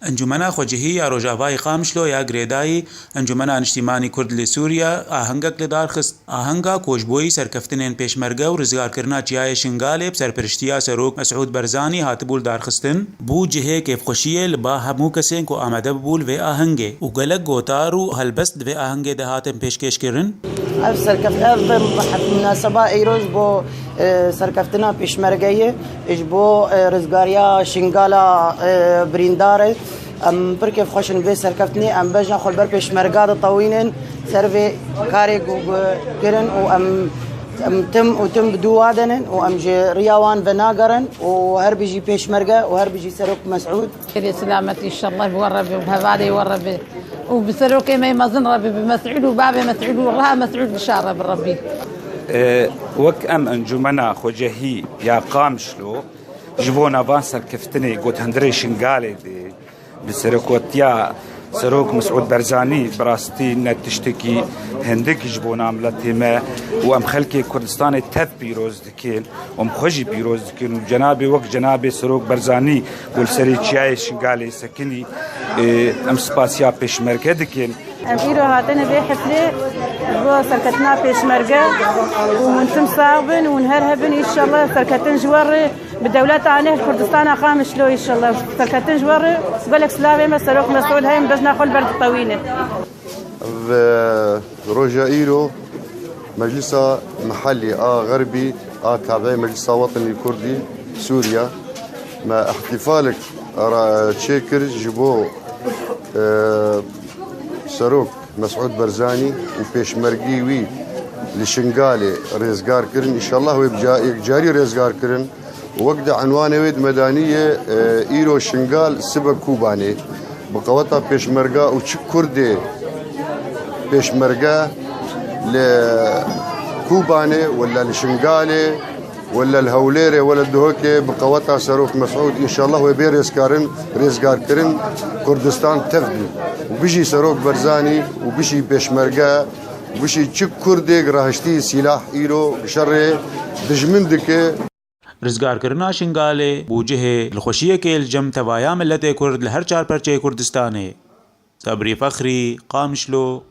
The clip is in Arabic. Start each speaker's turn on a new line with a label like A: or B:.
A: انجمنا خوجهی روجاوای قامشلو یا گریدای انجمنا نیشتیمانی کرد لسوریا آهنگک لدارخست آهنگا کوجبوی سرکفتنین پیشمرگه و رزگارکرنا چیای شنگاله سرپرشتیا سروک مسعود برزانی هاتبول دارخستن بو جهه کیف خوشیه لبا همو کسین کو آمده بول و آهنگه و گلک گوتارو هلبست و آهنگه دهاتن پیشکش کرن
B: سرکفت مناسبه ایروز بو سرکفتنا پیشمرگه اجبو رزگاریا شنگالا برینداره ام بركي خوشن بي سركفتني ام بجنا خل بر پیشمرگه طوينن سرفي كاري كرن ام تم بدوادن وام جي رياوان بناقرن وهر بيجي پیشمرگه وهر بيجي سروك مسعود
C: سلامتي ان شاء الله بورب وبهذا يورب وبسروك ما يمزن ربي بمسعود وبابي مسعود والله مسعود ان شاء الله بالربي
D: وك ام انجمنا خوجهي يا قامشلو جبونا فان سركفتني قلت هندري شنقالي دي بسركوتيا سروك مسعود برزاني براستي نتشتكي هندك جبونا ملتهما وام خلكي كردستان تف بيروز دكين وام خوجي بيروز دكين وجنابي وك جنابي سروك برزاني والسري تشاي شنقالي سكني ام سباسيا بيشمركه دكين
E: ام ايرو هاتنا بي حفله بو سركتنا بيشمركه ومنتم صابن ونهرهبن ان شاء الله سركتن جوار بالدولات عنه كردستان قامش له ان شاء الله سركتن جوار بالك سلامي مسروق مسعود هاي بدنا خل برد طويله
F: روجا ايرو مجلس محلي غربي تابع مجلس وطني كردي سوريا مع احتفالك تشيكر جبو سروك مسعود برزاني وبيشمرگي وي لشنقالي ريزقار كرن ان شاء الله جاري ريزقار كرن وقت عنوانه ويد مدنيه ايرو شنقال سبب كوباني بقوطه بيشمرقه وش كردي بيشمرقه لكوباني ولا لشنقالي ولا الهوليري ولا الدهوكي بقوطه سروك مسعود ان شاء الله وبي ريزقار كرن كردستان تفدي وبيجي سروك برزاني وبيجي بيشمرقه وبيجي تشك كردي راهشتي سلاح ايرو بشر دجمندك
A: رزگارکرنا شنگاله بوجه الخوشیه که الجم توایا ملت کرد لهر چار پرچه کردستانه صبری فخری قامشلو